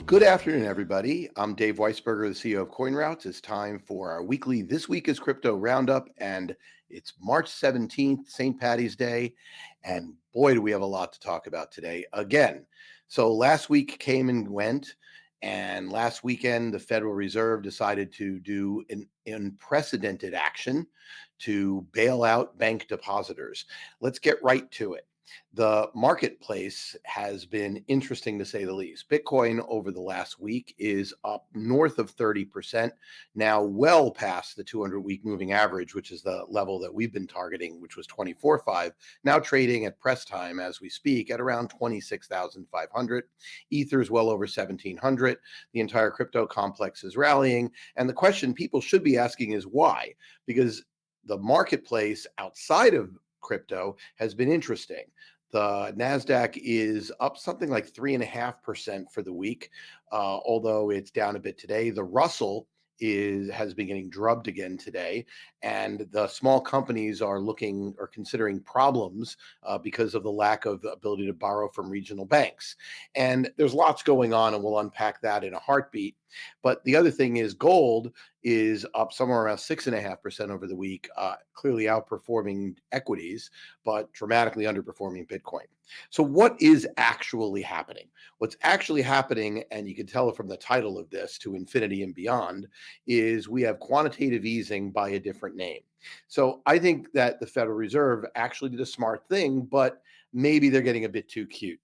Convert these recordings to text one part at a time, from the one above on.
Good afternoon, everybody. I'm Dave Weisberger, the CEO of CoinRoutes. It's time for our weekly This Week is Crypto Roundup, and it's March 17th, St. Patty's Day. And boy, do we have a lot to talk about today again. So last week came and went, and last weekend, the Federal Reserve decided to do an unprecedented action to bail out bank depositors. Let's get right to it. The marketplace has been interesting to say the least. Bitcoin over the last week is up north of 30%, now well past the 200-week moving average, which is the level that we've been targeting, which was 24.5, now trading at press time as we speak at around 26,500. Ether is well over 1,700. The entire crypto complex is rallying. And the question people should be asking is why? Because the marketplace outside of crypto has been interesting. The NASDAQ is up something like 3.5% for the week, although it's down a bit today. The Russell has been getting drubbed again today, and the small companies are considering problems because of the lack of ability to borrow from regional banks. And there's lots going on, and we'll unpack that in a heartbeat. But the other thing is gold is up somewhere around 6.5% over the week, clearly outperforming equities, but dramatically underperforming Bitcoin. So what is actually happening? What's actually happening, and you can tell it from the title of this, To Infinity and Beyond, is we have quantitative easing by a different name. So I think that the Federal Reserve actually did a smart thing, but maybe they're getting a bit too cute.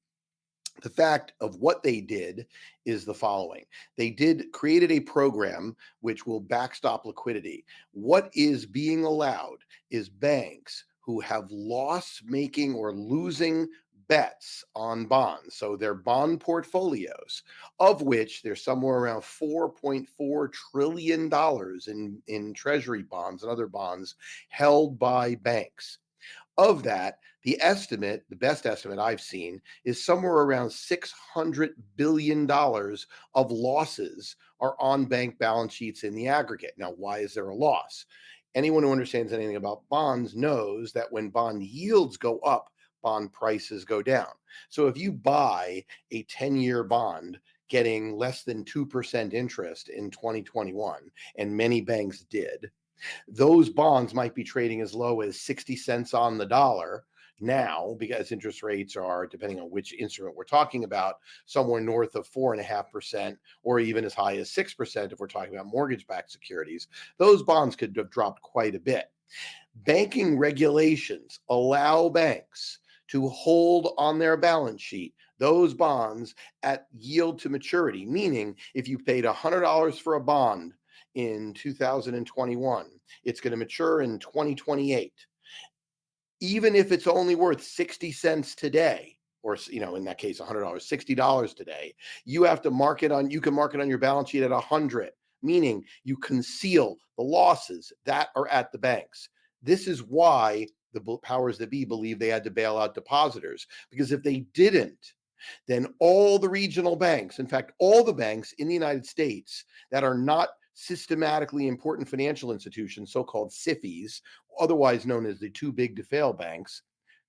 The fact of what they did is the following. They created a program which will backstop liquidity. What is being allowed is banks who have loss-making or losing bets on bonds, so their bond portfolios, of which there's somewhere around $4.4 trillion in treasury bonds and other bonds held by banks. Of that, the best estimate I've seen, is somewhere around $600 billion of losses are on bank balance sheets in the aggregate. Now, why is there a loss? Anyone who understands anything about bonds knows that when bond yields go up, bond prices go down. So if you buy a 10-year bond getting less than 2% interest in 2021, and many banks did, those bonds might be trading as low as 60 cents on the dollar now, because interest rates are, depending on which instrument we're talking about, somewhere north of 4.5%, or even as high as 6% if we're talking about mortgage-backed securities. Those bonds could have dropped quite a bit. Banking regulations allow banks to hold on their balance sheet those bonds at yield to maturity, meaning if you paid $100 for a bond in 2021, it's going to mature in 2028. Even if it's only worth 60 cents today, or in that case, $100, $60 today, you can mark it on your balance sheet at 100, meaning you conceal the losses that are at the banks. This is why the powers that be believe they had to bail out depositors, because if they didn't, then all the regional banks, in fact, all the banks in the United States that are not systematically important financial institutions, so-called SIFIs, otherwise known as the too big to fail banks,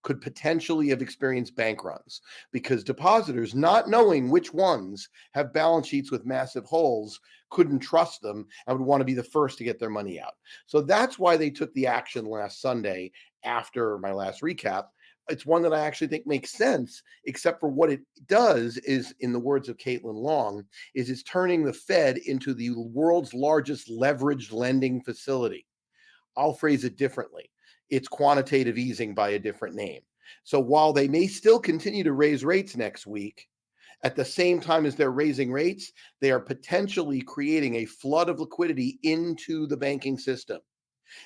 could potentially have experienced bank runs, because depositors, not knowing which ones have balance sheets with massive holes, couldn't trust them and would want to be the first to get their money out. So that's why they took the action last Sunday after my last recap. It's one that I actually think makes sense, except for what it does is, in the words of Caitlin Long, is it's turning the Fed into the world's largest leveraged lending facility. I'll phrase it differently. It's quantitative easing by a different name. So while they may still continue to raise rates next week, at the same time as they're raising rates, they are potentially creating a flood of liquidity into the banking system.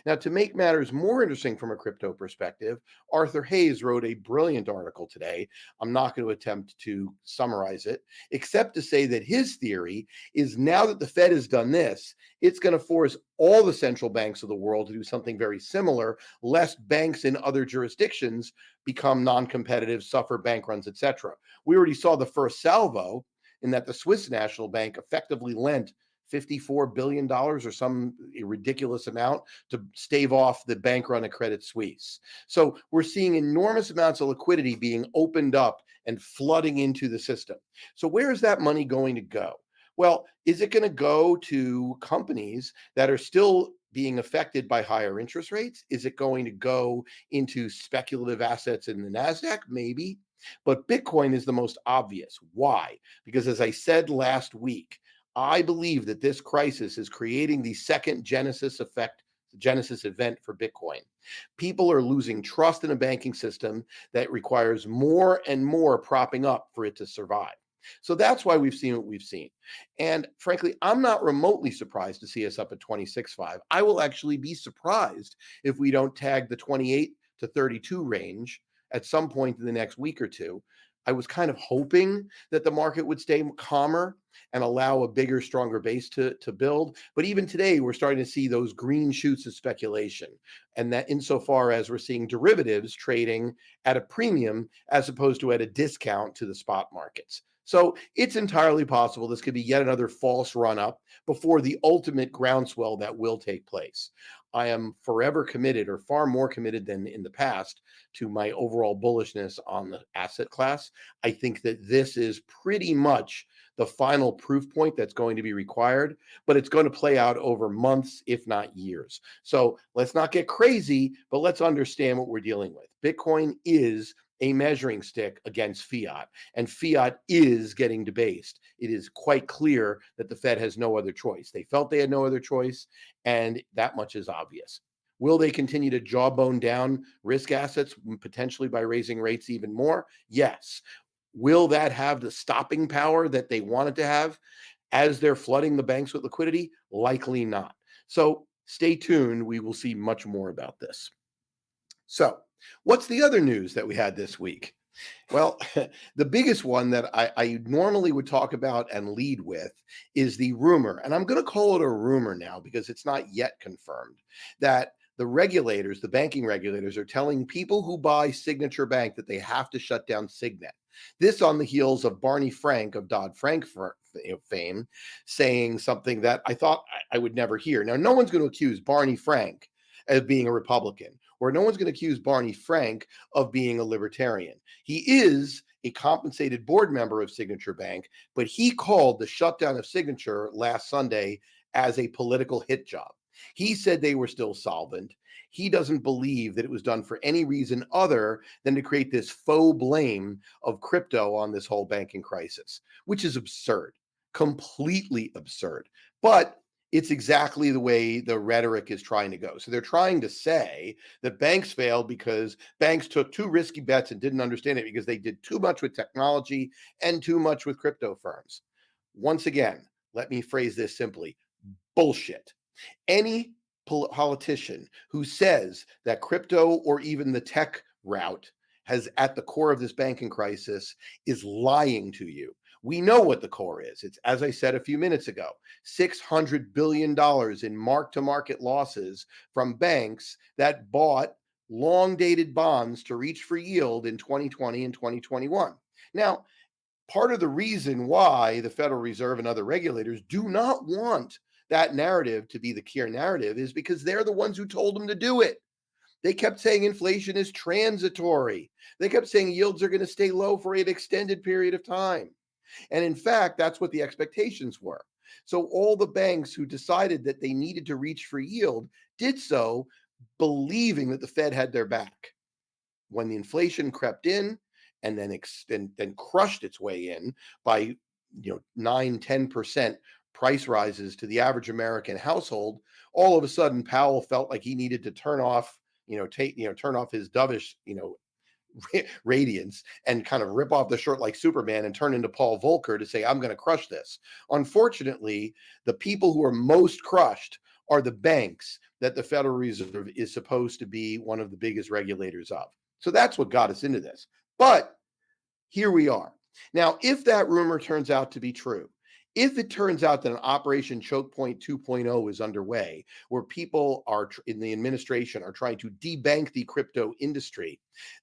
Now, to make matters more interesting from a crypto perspective, Arthur Hayes wrote a brilliant article today. I'm not going to attempt to summarize it, except to say that his theory is, now that the Fed has done this, it's going to force all the central banks of the world to do something very similar, lest banks in other jurisdictions become non-competitive, suffer bank runs, etc. We already saw the first salvo in that the Swiss National Bank effectively lent $54 billion or some ridiculous amount to stave off the bank run of Credit Suisse. So we're seeing enormous amounts of liquidity being opened up and flooding into the system. So where is that money going to go? Well, is it going to go to companies that are still being affected by higher interest rates? Is it going to go into speculative assets in the NASDAQ? Maybe. But Bitcoin is the most obvious. Why? Because as I said last week, I believe that this crisis is creating the second Genesis effect, Genesis event for Bitcoin. People are losing trust in a banking system that requires more and more propping up for it to survive. So that's why we've seen what we've seen. And frankly, I'm not remotely surprised to see us up at 26.5. I will actually be surprised if we don't tag the 28 to 32 range at some point in the next week or two. I was kind of hoping that the market would stay calmer and allow a bigger, stronger base to build. But even today, we're starting to see those green shoots of speculation. And that insofar as we're seeing derivatives trading at a premium as opposed to at a discount to the spot markets. So it's entirely possible this could be yet another false run up before the ultimate groundswell that will take place. I am forever committed, or far more committed than in the past, to my overall bullishness on the asset class. I think that this is pretty much the final proof point that's going to be required, but it's going to play out over months, if not years. So let's not get crazy, but let's understand what we're dealing with. Bitcoin is a measuring stick against fiat, and fiat is getting debased. It is quite clear that the Fed has no other choice. They felt they had no other choice, and that much is obvious. Will they continue to jawbone down risk assets, potentially by raising rates even more? Yes. Will that have the stopping power that they wanted to have as they're flooding the banks with liquidity? Likely not. So stay tuned. We will see much more about this. So, what's the other news that we had this week? Well, the biggest one that I normally would talk about and lead with is the rumor, and I'm going to call it a rumor now because it's not yet confirmed, that the regulators, the banking regulators, are telling people who buy Signature Bank that they have to shut down SigNet. This on the heels of Barney Frank of Dodd-Frank fame saying something that I thought I would never hear. Now, no one's going to accuse Barney Frank of being a Republican, or no one's going to accuse Barney Frank of being a libertarian. He is a compensated board member of Signature Bank, but he called the shutdown of Signature last Sunday as a political hit job. He said they were still solvent. He doesn't believe that it was done for any reason other than to create this faux blame of crypto on this whole banking crisis, which is absurd, completely absurd. But it's exactly the way the rhetoric is trying to go. So they're trying to say that banks failed because banks took too risky bets and didn't understand it because they did too much with technology and too much with crypto firms. Once again, let me phrase this simply: bullshit. Any politician who says that crypto or even the tech route has at the core of this banking crisis is lying to you. We know what the core is. It's, as I said a few minutes ago, $600 billion in mark-to-market losses from banks that bought long-dated bonds to reach for yield in 2020 and 2021. Now, part of the reason why the Federal Reserve and other regulators do not want that narrative to be the key narrative is because they're the ones who told them to do it. They kept saying inflation is transitory. They kept saying yields are going to stay low for an extended period of time. And in fact, that's what the expectations were. So all the banks who decided that they needed to reach for yield did so believing that the Fed had their back. When the inflation crept in and then crushed its way in by 9-10% price rises to the average American household, all of a sudden Powell felt like he needed to turn off his dovish radiance and kind of rip off the shirt like Superman and turn into Paul Volcker to say, I'm going to crush this. Unfortunately, the people who are most crushed are the banks that the Federal Reserve is supposed to be one of the biggest regulators of. So that's what got us into this. But here we are. Now, if that rumor turns out to be true, if it turns out that an Operation Choke Point 2.0 is underway, where people are in the administration are trying to debank the crypto industry,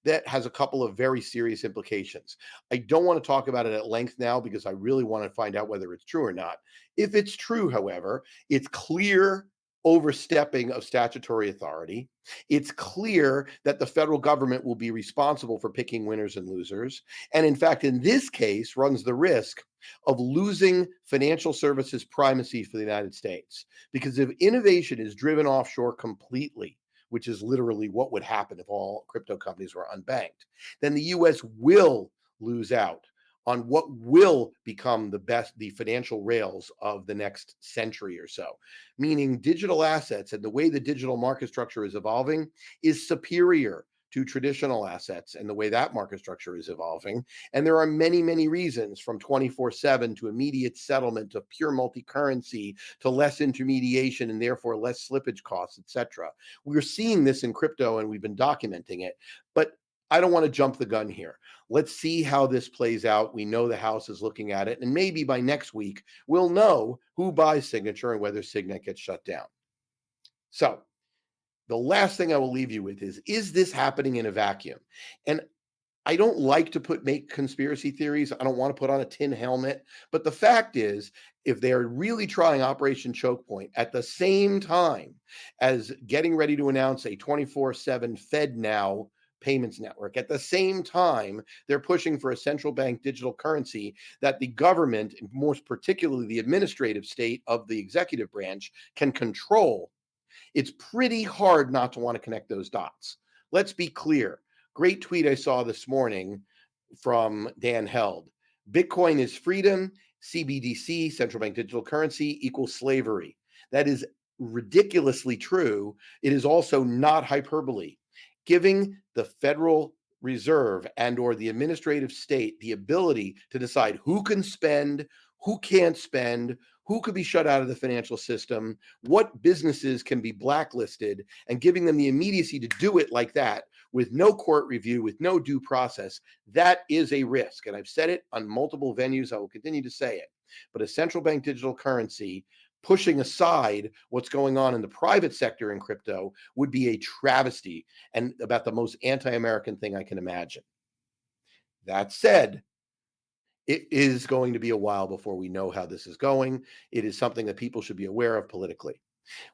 that has a couple of very serious implications. I don't want to talk about it at length now because I really want to find out whether it's true or not. If it's true, however, it's clear overstepping of statutory authority. It's clear that the federal government will be responsible for picking winners and losers. And in fact, in this case, runs the risk of losing financial services primacy for the United States. Because if innovation is driven offshore completely, which is literally what would happen if all crypto companies were unbanked, then the US will lose out on what will become the financial rails of the next century or so. Meaning digital assets and the way the digital market structure is evolving is superior to traditional assets and the way that market structure is evolving. And there are many, many reasons, from 24/7 to immediate settlement to pure multi-currency to less intermediation and therefore less slippage costs, etc. We're seeing this in crypto and we've been documenting it. But I don't want to jump the gun here. Let's see how this plays out. We know the House is looking at it, and maybe by next week, we'll know who buys Signature and whether SigNet gets shut down. So the last thing I will leave you with is this happening in a vacuum? And I don't like to make conspiracy theories. I don't want to put on a tin helmet. But the fact is, if they're really trying Operation Choke Point at the same time as getting ready to announce a 24/7 FedNow payments network, at the same time, they're pushing for a central bank digital currency that the government, and most particularly the administrative state of the executive branch, can control. It's pretty hard not to want to connect those dots. Let's be clear. Great tweet I saw this morning from Dan Held. Bitcoin is freedom, CBDC, central bank digital currency, equals slavery. That is ridiculously true. It is also not hyperbole. Giving the Federal Reserve and or the administrative state the ability to decide who can spend, who can't spend, who could be shut out of the financial system, what businesses can be blacklisted, and giving them the immediacy to do it like that with no court review, with no due process, that is a risk. And I've said it on multiple venues. I will continue to say it. But a central bank digital currency pushing aside what's going on in the private sector in crypto would be a travesty and about the most anti-American thing I can imagine. That said, it is going to be a while before we know how this is going. It is something that people should be aware of politically.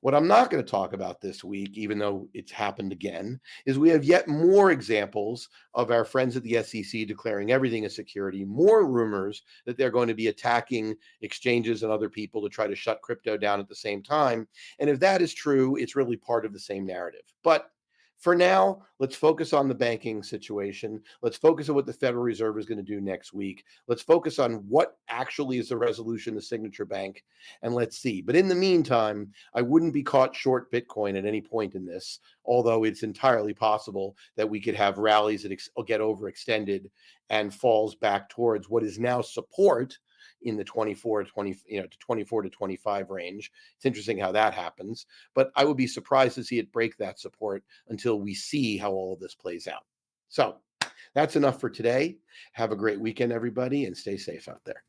What I'm not going to talk about this week, even though it's happened again, is we have yet more examples of our friends at the SEC declaring everything a security, more rumors that they're going to be attacking exchanges and other people to try to shut crypto down at the same time. And if that is true, it's really part of the same narrative. But for now, let's focus on the banking situation. Let's focus on what the Federal Reserve is going to do next week. Let's focus on what actually is the resolution of Signature Bank, and let's see. But in the meantime, I wouldn't be caught short Bitcoin at any point in this, although it's entirely possible that we could have rallies that get overextended and falls back towards what is now support in the 24 to 25 range. It's interesting how that happens, but I would be surprised to see it break that support until we see how all of this plays out. So that's enough for today. Have a great weekend, everybody, and stay safe out there.